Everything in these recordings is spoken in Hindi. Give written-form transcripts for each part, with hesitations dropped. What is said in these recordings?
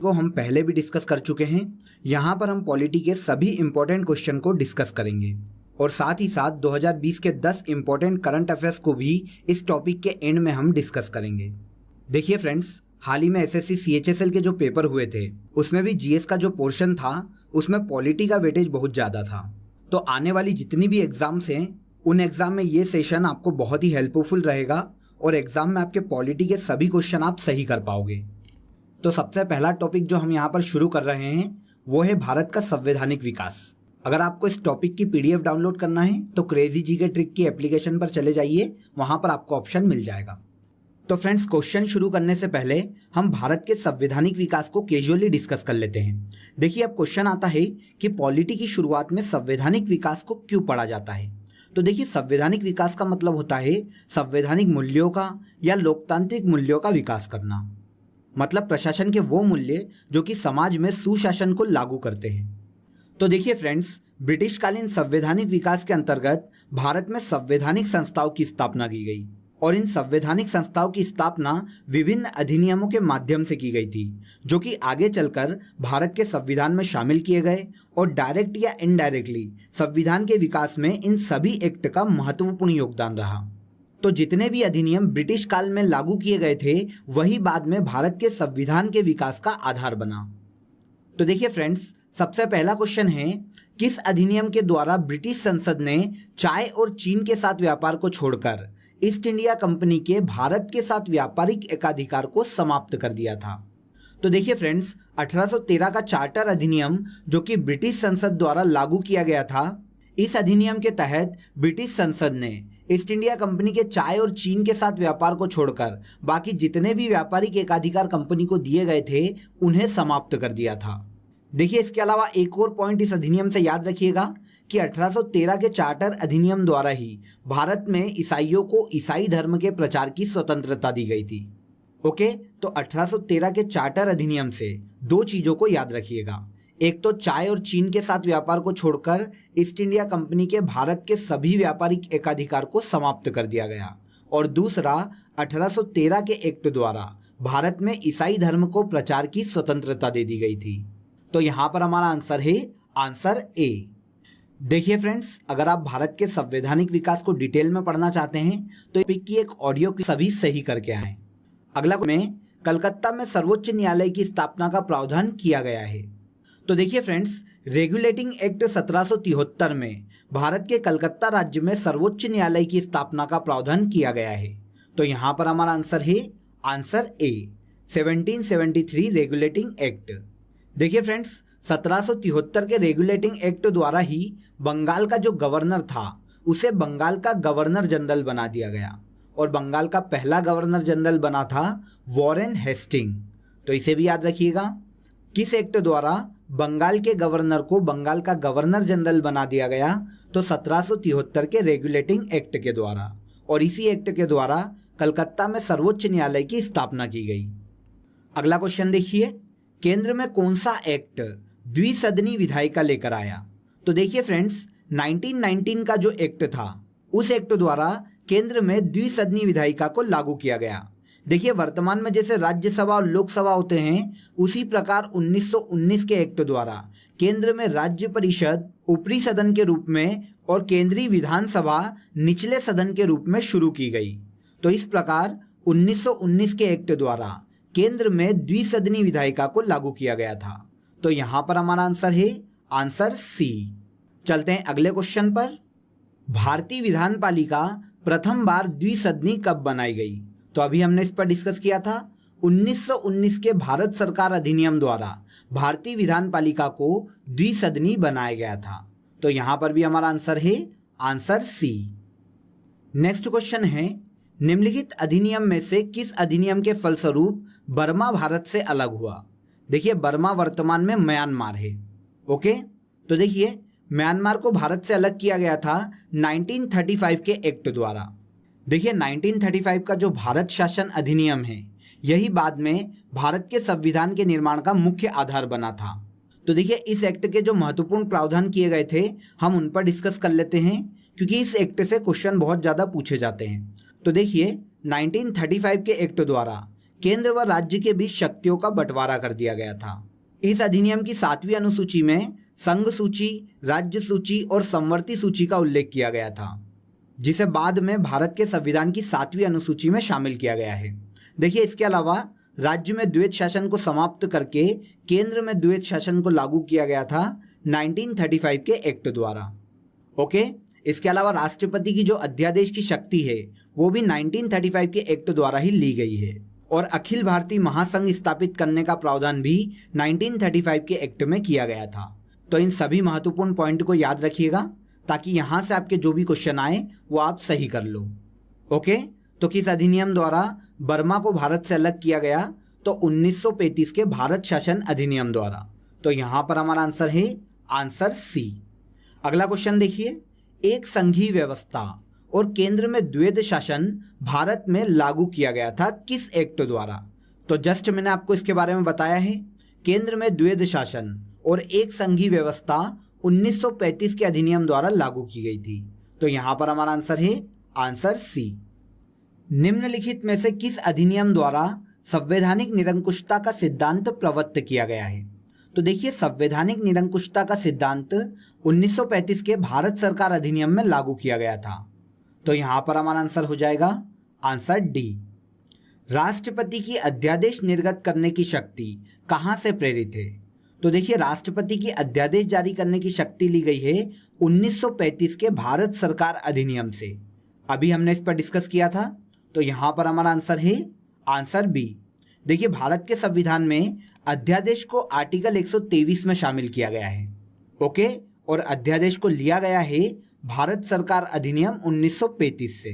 को हम पहले भी डिस्कस कर चुके हैं। यहाँ पर हम पॉलिटी के सभी इंपॉर्टेंट क्वेश्चन को डिस्कस करेंगे और साथ ही साथ 2020 के 10 इंपॉर्टेंट करंट अफेयर्स को भी इस टॉपिक के एंड में हम डिस्कस करेंगे। देखिए फ्रेंड्स, हाल ही में एसएससी सीएचएसएल के जो पेपर हुए थे उसमें भी जीएस का जो पोर्शन था उसमें पॉलिटी का वेटेज बहुत ज़्यादा था। तो आने वाली जितनी भी एग्जाम्स हैं उन एग्जाम में ये सेशन आपको बहुत ही हेल्पफुल रहेगा और एग्जाम में आपके पॉलिटी के सभी क्वेश्चन आप सही कर पाओगे। तो सबसे पहला टॉपिक जो हम यहाँ पर शुरू कर रहे हैं वो है भारत का संवैधानिक विकास। अगर आपको इस टॉपिक की पीडीएफ डाउनलोड करना है तो क्रेजी जीके ट्रिक की एप्लीकेशन पर चले जाइए, वहां पर आपको ऑप्शन मिल जाएगा। तो फ्रेंड्स, क्वेश्चन शुरू करने से पहले हम भारत के संवैधानिक विकास को कैजुअली डिस्कस कर लेते हैं। देखिए, अब क्वेश्चन आता है कि पॉलिटी की शुरुआत में संवैधानिक विकास को क्यों पढ़ा जाता है। तो देखिए, संवैधानिक विकास का मतलब होता है संवैधानिक मूल्यों का या लोकतांत्रिक मूल्यों का विकास करना। मतलब प्रशासन के वो मूल्य जो कि समाज में सुशासन को लागू करते हैं। तो देखिए फ्रेंड्स, ब्रिटिशकालीन संवैधानिक विकास के अंतर्गत भारत में संवैधानिक संस्थाओं की स्थापना की गई और इन संवैधानिक संस्थाओं की स्थापना विभिन्न अधिनियमों के माध्यम से की गई थी, जो कि आगे चलकर भारत के संविधान में शामिल किए गए और डायरेक्ट या इनडायरेक्टली संविधान के विकास में इन सभी एक्ट का महत्वपूर्ण योगदान रहा। तो जितने भी अधिनियम ब्रिटिश काल में लागू किए गए थे वही बाद में भारत के संविधान के विकास का आधार बना। तो देखिए फ्रेंड्स, सबसे पहला क्वेश्चन है, किस अधिनियम के द्वारा ब्रिटिश संसद ने चाय और चीन के साथ व्यापार को छोड़कर ईस्ट इंडिया कंपनी के भारत के साथ व्यापारिक एकाधिकार को समाप्त कर दिया था। तो देखिए फ्रेंड्स, 1813 का चार्टर अधिनियम जो कि ब्रिटिश संसद द्वारा लागू किया गया था, इस अधिनियम के तहत ब्रिटिश संसद ने ईस्ट इंडिया कंपनी के चाय और चीन के साथ व्यापार को छोड़कर बाकी जितने भी व्यापारिक एकाधिकार कंपनी को दिए गए थे उन्हें समाप्त कर दिया था। देखिए, इसके अलावा एक और पॉइंट इस अधिनियम से याद रखिएगा कि 1813 के चार्टर अधिनियम द्वारा ही भारत में ईसाइयों को ईसाई धर्म के प्रचार की स्वतंत्रता दी गई थी। ओके, तो 1813 के चार्टर अधिनियम से दो चीजों को याद रखिएगा। एक तो चाय और चीन के साथ व्यापार को छोड़कर ईस्ट इंडिया कंपनी के भारत के सभी व्यापारिक एकाधिकार को समाप्त कर दिया गया, और दूसरा 1813 के एक्ट द्वारा भारत में ईसाई धर्म को प्रचार की स्वतंत्रता दे दी गई थी। तो यहाँ पर हमारा आंसर है आंसर ए। देखिए फ्रेंड्स, अगर आप भारत के संवैधानिक विकास को डिटेल में पढ़ना चाहते हैं तो पिक की एक ऑडियो की सभी सही करके आए। अगला में कलकत्ता में सर्वोच्च न्यायालय की स्थापना का प्रावधान किया गया है। तो देखिए फ्रेंड्स, रेगुलेटिंग एक्ट 1773 में भारत के कलकत्ता राज्य में सर्वोच्च न्यायालय की स्थापना का प्रावधान किया गया है। तो यहाँ पर हमारा आंसर है आंसर ए, 1773 रेगुलेटिंग एक्ट। देखिए फ्रेंड्स, 1773 के रेगुलेटिंग एक्ट द्वारा ही बंगाल का जो गवर्नर था उसे बंगाल का गवर्नर जनरल बना दिया गया और बंगाल का पहला गवर्नर जनरल बना था वॉरेन हेस्टिंग। तो इसे भी याद रखिएगा। किस एक्ट द्वारा बंगाल के गवर्नर को बंगाल का गवर्नर जनरल बना दिया गया? तो 1773 के रेगुलेटिंग एक्ट के द्वारा, और इसी एक्ट के द्वारा कलकत्ता में सर्वोच्च न्यायालय की स्थापना की गई। अगला क्वेश्चन देखिए, केंद्र में कौन सा एक्ट द्विसदनी विधायिका लेकर आया? तो देखिए फ्रेंड्स, 1919 का जो एक्ट था उस एक्ट द्वारा केंद्र में द्विसदनी विधायिका को लागू किया गया। देखिए, वर्तमान में जैसे राज्यसभा और लोकसभा होते हैं उसी प्रकार 1919 के एक्ट द्वारा केंद्र में राज्य परिषद ऊपरी सदन के रूप में और केंद्रीय विधानसभा निचले सदन के रूप में शुरू की गई। तो इस प्रकार 1919 के एक्ट द्वारा केंद्र में द्विसदनी विधायिका को लागू किया गया था। तो यहां पर हमारा आंसर है आंसर सी। चलते हैं अगले क्वेश्चन पर। भारतीय विधान पालिका प्रथम बार द्विसदनी कब बनाई गई? तो अभी हमने इस पर डिस्कस किया था। 1919 के भारत सरकार अधिनियम द्वारा भारतीय विधान पालिका को द्विसदनी बनाया गया था। तो यहां पर भी हमारा आंसर है आंसर सी। नेक्स्ट क्वेश्चन है, निम्नलिखित अधिनियम में से किस अधिनियम के फलस्वरूप बर्मा भारत से अलग हुआ? देखिए, बर्मा वर्तमान में म्यांमार है। ओके, तो देखिए, म्यांमार को भारत से अलग किया गया था 1935 के एक्ट द्वारा। देखिए, 1935 का जो भारत शासन अधिनियम है यही बाद में भारत के संविधान के निर्माण का मुख्य आधार बना था। तो देखिए, इस एक्ट के जो महत्वपूर्ण प्रावधान किए गए थे हम उन पर डिस्कस कर लेते हैं, क्योंकि इस एक्ट से क्वेश्चन बहुत ज़्यादा पूछे जाते हैं। तो देखिए, 1935 के एक्ट द्वारा केंद्र व राज्य के बीच शक्तियों का बंटवारा कर दिया गया था। इस अधिनियम की 7वीं अनुसूची में संघ सूची, राज्य सूची और समवर्ती सूची का उल्लेख किया गया था, जिसे बाद में भारत के संविधान की 7वीं अनुसूची में शामिल किया गया है। देखिए, इसके अलावा राज्य में द्वैध शासन को समाप्त करके केंद्र में द्वैध शासन को लागू किया गया था 1935 के एक्ट द्वारा। ओके, इसके अलावा राष्ट्रपति की जो अध्यादेश की शक्ति है वो भी 1935 के एक्ट द्वारा ही ली गई है, और अखिल भारतीय महासंघ स्थापित करने का प्रावधान भी 1935 के एक्ट में किया गया था। तो इन सभी महत्वपूर्ण पॉइंट को याद रखिएगा ताकि यहां से आपके जो भी क्वेश्चन आए वो आप सही कर लो। ओके, तो किस अधिनियम द्वारा बर्मा को भारत से अलग किया गया? तो 1935 के भारत शासन अधिनियम द्वारा। तो यहां पर हमारा आंसर है आंसर सी। अगला क्वेश्चन देखिए, एक संघीय व्यवस्था और केंद्र में द्वैध शासन भारत में लागू किया गया था किस एक्ट द्वारा? तो जस्ट मैंने आपको इसके बारे में बताया है। केंद्र में द्वैध शासन और एक संघीय व्यवस्था 1935 के अधिनियम द्वारा लागू की गई थी। तो यहां पर हमारा आंसर है आंसर सी। निम्नलिखित में से किस अधिनियम द्वारा संवैधानिक निरंकुशता का सिद्धांत प्रवृत्त किया गया है? तो देखिए, संवैधानिक निरंकुशता का सिद्धांत 1935 के भारत सरकार अधिनियम में लागू किया गया था। तो यहां पर हमारा आंसर हो जाएगा आंसर डी। राष्ट्रपति की अध्यादेश निर्गत करने की शक्ति कहां से प्रेरित है? तो देखिए, राष्ट्रपति की अध्यादेश जारी करने की शक्ति ली गई है 1935 के भारत सरकार अधिनियम से। अभी हमने इस पर डिस्कस किया था। तो यहां पर हमारा आंसर है आंसर बी। देखिए, भारत के संविधान में अध्यादेश को आर्टिकल 123 में शामिल किया गया है। ओके, और अध्यादेश को लिया गया है भारत सरकार अधिनियम 1935 से।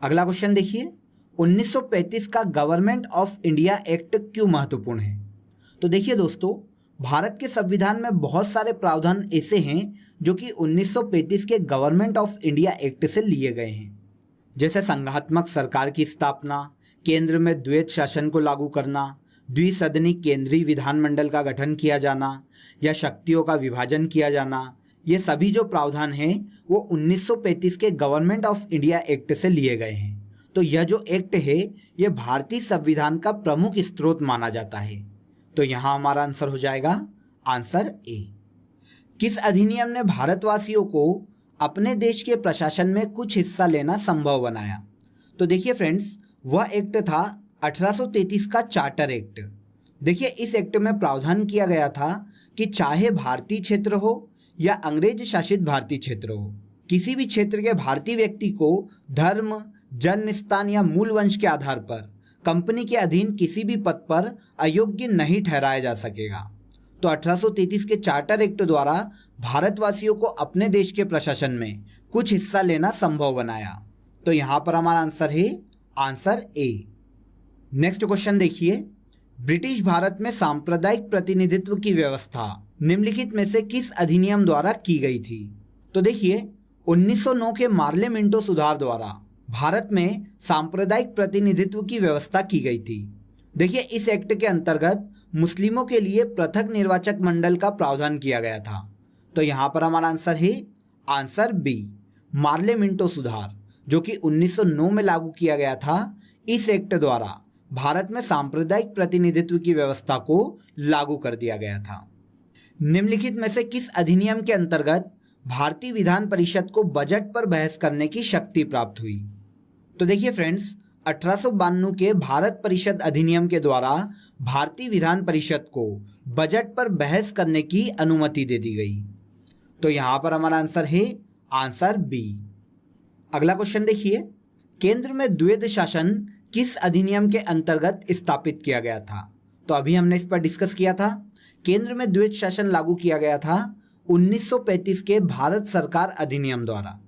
अगला क्वेश्चन देखिए, 1935 का गवर्नमेंट ऑफ इंडिया एक्ट क्यों महत्वपूर्ण है? तो देखिए दोस्तों, भारत के संविधान में बहुत सारे प्रावधान ऐसे हैं जो कि 1935 के गवर्नमेंट ऑफ इंडिया एक्ट से लिए गए हैं, जैसे संघात्मक सरकार की स्थापना, केंद्र में द्वैध शासन को लागू करना, द्विसदनी केंद्रीय विधानमंडल का गठन किया जाना या शक्तियों का विभाजन किया जाना। ये सभी जो प्रावधान हैं वो 1935 के गवर्नमेंट ऑफ इंडिया एक्ट से लिए गए हैं। तो यह जो एक्ट है ये भारतीय संविधान का प्रमुख स्रोत माना जाता है। तो यहाँ हमारा आंसर हो जाएगा आंसर ए। किस अधिनियम ने भारतवासियों को अपने देश के प्रशासन में कुछ हिस्सा लेना संभव बनाया? तो देखिए फ्रेंड्स, वह एक्ट था 1833 का चार्टर एक्ट। देखिए, इस एक्ट में प्रावधान किया गया था कि चाहे भारतीय क्षेत्र हो या अंग्रेज शासित भारतीय क्षेत्र हो, किसी भी क्षेत्र के भारतीय व्यक्ति को धर्म, जन्म स्थान या मूल वंश के आधार पर कंपनी के अधीन किसी भी पद पर अयोग्य नहीं ठहराया जा सकेगा। तो 1833 के चार्टर एक्ट द्वारा भारतवासियों को अपने देश के प्रशासन में कुछ हिस्सा लेना संभव बनाया। तो यहां पर हमारा आंसर है आंसर ए। नेक्स्ट क्वेश्चन देखिए, ब्रिटिश भारत में सांप्रदायिक प्रतिनिधित्व की व्यवस्था निम्नलिखित में से किस अधिनियम द्वारा की गई थी? तो देखिए, 1909 के मार्ले मिंटो सुधार द्वारा भारत में सांप्रदायिक प्रतिनिधित्व की व्यवस्था की गई थी। देखिए, इस एक्ट के अंतर्गत मुस्लिमों के लिए पृथक निर्वाचक मंडल का प्रावधान किया गया था। तो यहां पर हमारा आंसर है आंसर बी, मार्ले मिंटो सुधार, जो कि 1909 में लागू किया गया था। इस एक्ट द्वारा भारत में सांप्रदायिक प्रतिनिधित्व की व्यवस्था को लागू कर दिया गया था। निम्नलिखित में से किस अधिनियम के अंतर्गत भारतीय विधान परिषद को बजट पर बहस करने की शक्ति प्राप्त हुई? तो देखिए फ्रेंड्स, 1892 के भारत परिषद अधिनियम के द्वारा भारतीय विधान परिषद को बजट पर बहस करने की अनुमति दे दी गई। तो यहां पर हमारा आंसर है आंसर बी। अगला क्वेश्चन देखिए, केंद्र में द्वैध शासन किस अधिनियम के अंतर्गत स्थापित किया गया था? तो अभी हमने इस पर डिस्कस किया था। केंद्र में द्वैध शासन लागू किया गया था 1935 के भारत सरकार अधिनियम द्वारा।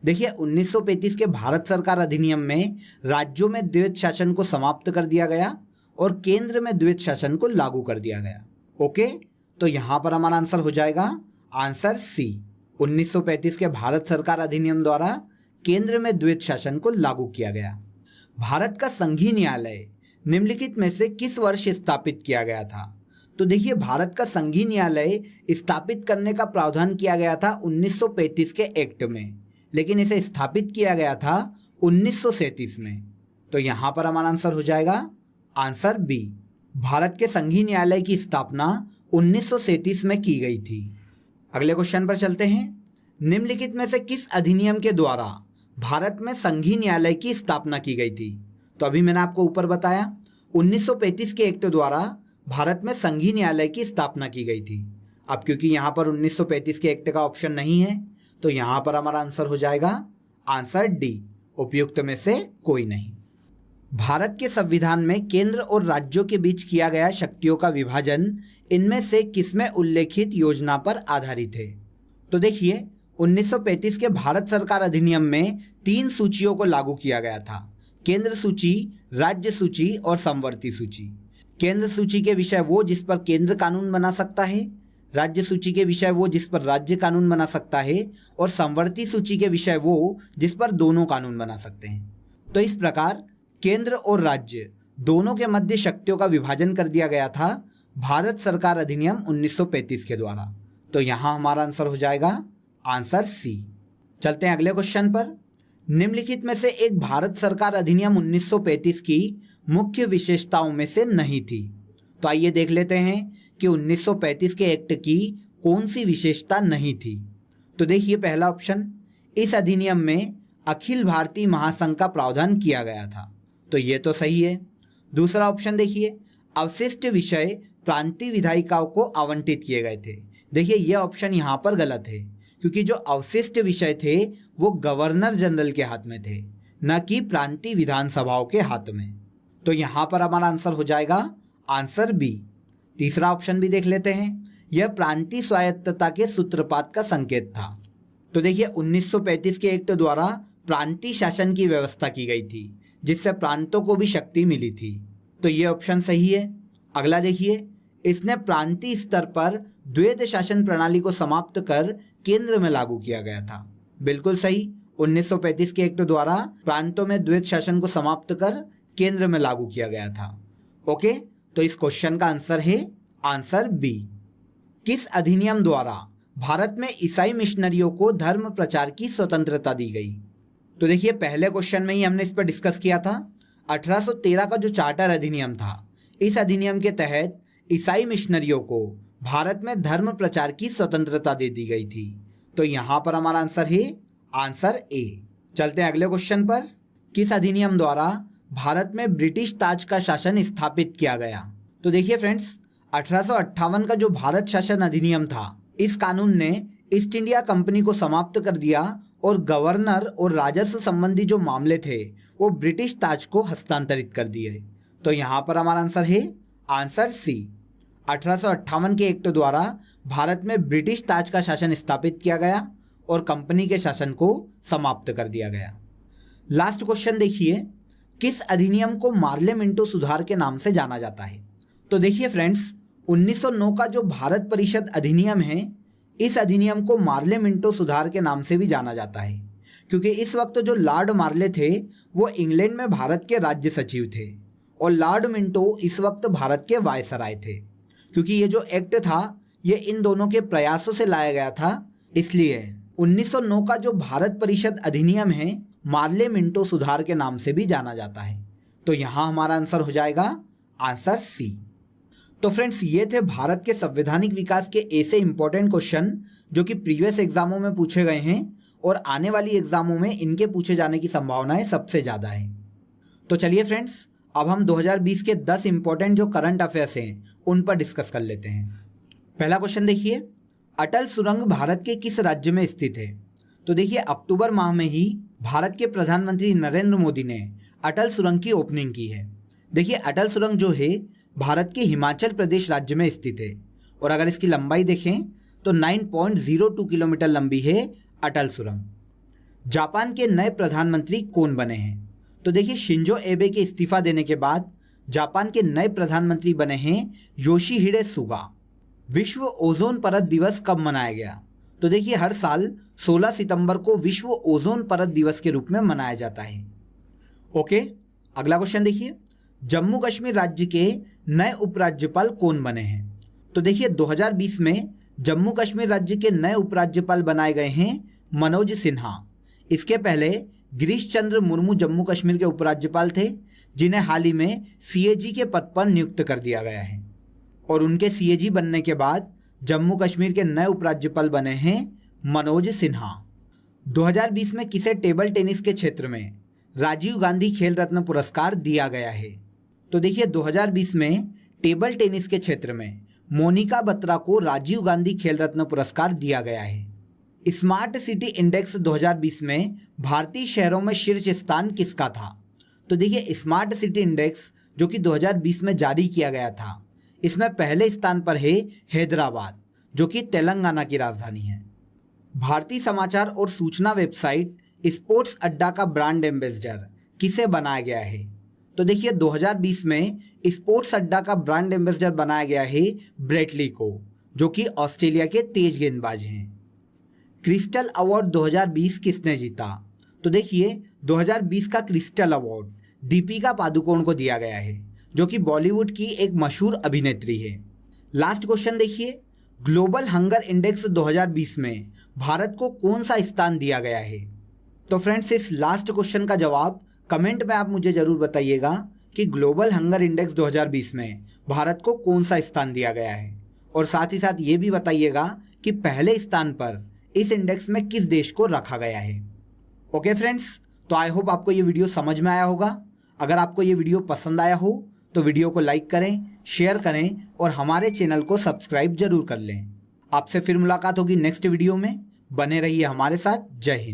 देखिए, 1935 के भारत सरकार अधिनियम में राज्यों में द्वैध शासन को समाप्त कर दिया गया और केंद्र में द्वैध शासन को लागू कर दिया गया। ओके, तो यहां पर हमारा आंसर हो जाएगा आंसर सी। 1935 के भारत सरकार अधिनियम द्वारा केंद्र में द्वैध शासन को लागू किया गया। भारत का संघीय न्यायालय निम्नलिखित में से किस वर्ष स्थापित किया गया था? तो देखिए, भारत का संघीय न्यायालय स्थापित करने का प्रावधान किया गया था 1935 के एक्ट में, लेकिन इसे स्थापित किया गया था 1937 में। तो यहां पर हमारा आंसर हो जाएगा आंसर बी, भारत के संघीय न्यायालय की स्थापना 1937 में की गई थी। अगले क्वेश्चन पर चलते हैं। निम्नलिखित में से किस अधिनियम के द्वारा भारत में संघीय न्यायालय की स्थापना की गई थी? तो अभी मैंने आपको ऊपर बताया 1935 के एक्ट द्वारा भारत में संघीय न्यायालय की स्थापना की गई थी। अब क्योंकि यहाँ पर 1935 के एक्ट का ऑप्शन नहीं है तो यहाँ पर हमारा आंसर हो जाएगा आंसर डी, उपयुक्त में से कोई नहीं। भारत के संविधान में केंद्र और राज्यों के बीच किया गया शक्तियों का विभाजन इनमें से किसमें उल्लेखित योजना पर आधारित है? तो देखिए 1935 के भारत सरकार अधिनियम में 3 सूचियों को लागू किया गया था, केंद्र सूची, राज्य सूची और समवर्ती सूची। केंद्र सूची के विषय वो जिस पर केंद्र कानून बना सकता है, राज्य सूची के विषय वो जिस पर राज्य कानून बना सकता है और समवर्ती सूची के विषय वो जिस पर दोनों कानून बना सकते हैं। तो इस प्रकार केंद्र और राज्य दोनों के मध्य शक्तियों का विभाजन कर दिया गया था भारत सरकार अधिनियम 1935 के द्वारा। तो यहां हमारा आंसर हो जाएगा आंसर सी। चलते हैं अगले क्वेश्चन पर। निम्नलिखित में से एक भारत सरकार अधिनियम 1935 की मुख्य विशेषताओं में से नहीं थी। तो आइए देख लेते हैं कि 1935 के एक्ट की कौन सी विशेषता नहीं थी। तो देखिए पहला ऑप्शन, इस अधिनियम में अखिल भारतीय महासंघ का प्रावधान किया गया था। तो ये तो सही है। दूसरा ऑप्शन देखिए, अवशिष्ट विषय प्रांतीय विधायिकाओं को आवंटित किए गए थे। देखिए ये ऑप्शन यहाँ पर गलत है क्योंकि जो अवशिष्ट विषय थे वो गवर्नर जनरल के हाथ में थे, न कि प्रांतीय विधानसभाओं के हाथ में। तो यहाँ पर हमारा आंसर हो जाएगा आंसर बी। तीसरा ऑप्शन भी देख लेते हैं, यह प्रांतीय स्वायत्तता के सूत्रपात का संकेत था। तो देखिए 1935 के एक्ट द्वारा प्रांतीय शासन की व्यवस्था की गई थी जिससे प्रांतों को भी शक्ति मिली थी। तो ये ऑप्शन सही है। अगला देखिए, इसने प्रांतीय स्तर पर द्वैध शासन प्रणाली को समाप्त कर केंद्र में लागू किया गया था। बिल्कुल सही, 1935 के एक्ट द्वारा प्रांतों में द्वैध शासन को समाप्त कर केंद्र में लागू किया गया था। ओके, तो इस क्वेश्चन का आंसर है आंसर बी। किस अधिनियम द्वारा भारत में ईसाई मिशनरियों को धर्म प्रचार की स्वतंत्रता दी गई? तो देखिए पहले क्वेश्चन में ही हमने इस पर डिस्कस किया था। 1813 का जो चार्टर अधिनियम था, इस अधिनियम के तहत ईसाई मिशनरियों को भारत में धर्म प्रचार की स्वतंत्रता दे दी गई थी। तो यहां पर हमारा आंसर है आंसर ए। चलते हैं अगले क्वेश्चन पर। किस अधिनियम द्वारा भारत में ब्रिटिश ताज का शासन स्थापित किया गया? तो देखिए फ्रेंड्स, 1858 का जो भारत शासन अधिनियम था, इस कानून ने ईस्ट इंडिया कंपनी को समाप्त कर दिया और गवर्नर और राजस्व संबंधी जो मामले थे वो ब्रिटिश ताज को हस्तांतरित कर दिए। तो यहाँ पर हमारा आंसर है आंसर सी। 1858 के एक्ट द्वारा भारत में ब्रिटिश ताज का शासन स्थापित किया गया और कंपनी के शासन को समाप्त कर दिया गया। लास्ट क्वेश्चन देखिए, किस अधिनियम को मार्ले मिंटो सुधार के नाम से जाना जाता है? तो देखिए फ्रेंड्स, 1909 का जो भारत परिषद अधिनियम है, इस अधिनियम को मार्ले मिंटो सुधार के नाम से भी जाना जाता है क्योंकि इस वक्त जो लॉर्ड मार्ले थे वो इंग्लैंड में भारत के राज्य सचिव थे और लॉर्ड मिंटो इस वक्त भारत के वायसराय थे। क्योंकि ये जो एक्ट था ये इन दोनों के प्रयासों से लाया गया था, इसलिए 1909 का जो भारत परिषद अधिनियम है मार्ले मिंटो सुधार के नाम से भी जाना जाता है। तो यहाँ हमारा आंसर हो जाएगा आंसर सी। तो फ्रेंड्स, ये थे भारत के संवैधानिक विकास के ऐसे इंपॉर्टेंट क्वेश्चन जो कि प्रीवियस एग्जामों में पूछे गए हैं और आने वाली एग्जामों में इनके पूछे जाने की संभावनाएं सबसे ज़्यादा है। तो चलिए फ्रेंड्स, अब हम 2020 के 10 इंपॉर्टेंट जो करंट अफेयर्स हैं उन पर डिस्कस कर लेते हैं। पहला क्वेश्चन देखिए, अटल सुरंग भारत के किस राज्य में स्थित है? तो देखिए अक्टूबर माह में ही भारत के प्रधानमंत्री नरेंद्र मोदी ने अटल सुरंग की ओपनिंग की है। देखिए अटल सुरंग जो है भारत के हिमाचल प्रदेश राज्य में स्थित है और अगर इसकी लंबाई देखें तो 9.02 किलोमीटर लंबी है अटल सुरंग। जापान के नए प्रधानमंत्री कौन बने हैं? तो देखिए शिंजो एबे के इस्तीफा देने के बाद जापान के नए प्रधानमंत्री बने हैं योशिहिडे सुगा। विश्व ओजोन परत दिवस कब मनाया गया? तो देखिए हर साल 16 सितंबर को विश्व ओजोन परत दिवस के रूप में मनाया जाता है। ओके, अगला क्वेश्चन देखिए, जम्मू कश्मीर राज्य के नए उपराज्यपाल कौन बने हैं? तो देखिए 2020 में जम्मू कश्मीर राज्य के नए उपराज्यपाल बनाए गए हैं मनोज सिन्हा। इसके पहले गिरीश चंद्र मुर्मू जम्मू कश्मीर के उपराज्यपाल थे, जिन्हें हाल ही में CAG के पद पर नियुक्त कर दिया गया है। और उनके CAG बनने के बाद जम्मू कश्मीर के नए उपराज्यपाल बने हैं मनोज सिन्हा। 2020 में किसे टेबल टेनिस के क्षेत्र में राजीव गांधी खेल रत्न पुरस्कार दिया गया है? तो देखिए 2020 में टेबल टेनिस के क्षेत्र में मोनिका बत्रा को राजीव गांधी खेल रत्न पुरस्कार दिया गया है। स्मार्ट सिटी इंडेक्स 2020 में भारतीय शहरों में शीर्ष स्थान किसका था? तो देखिए स्मार्ट सिटी इंडेक्स जो कि 2020 में जारी किया गया था, इसमें पहले स्थान पर है हैदराबाद, जो कि तेलंगाना की राजधानी है। भारतीय समाचार और सूचना वेबसाइट स्पोर्ट्स अड्डा का ब्रांड एम्बेसडर किसे बनाया गया है? तो देखिए 2020 में स्पोर्ट्स अड्डा का ब्रांड एम्बेसडर बनाया गया है ब्रेटली को, जो कि ऑस्ट्रेलिया के तेज गेंदबाज हैं। क्रिस्टल अवार्ड 2020 किसने जीता? तो देखिए 2020 का क्रिस्टल अवार्ड दीपिका पादुकोण को दिया गया है, जो कि बॉलीवुड की एक मशहूर अभिनेत्री है। लास्ट क्वेश्चन देखिए, ग्लोबल हंगर इंडेक्स 2020 में भारत को कौन सा स्थान दिया गया है? तो फ्रेंड्स इस लास्ट क्वेश्चन का जवाब कमेंट में आप मुझे जरूर बताइएगा कि ग्लोबल हंगर इंडेक्स 2020 में भारत को कौन सा स्थान दिया गया है, और साथ ही साथ ये भी बताइएगा कि पहले स्थान पर इस इंडेक्स में किस देश को रखा गया है। ओके फ्रेंड्स, तो आई होप आपको ये वीडियो समझ में आया होगा। अगर आपको ये वीडियो पसंद आया हो तो वीडियो को लाइक करें, शेयर करें और हमारे चैनल को सब्सक्राइब जरूर कर लें। आपसे फिर मुलाकात होगी नेक्स्ट वीडियो में। बने रहिए हमारे साथ। जय हिंद।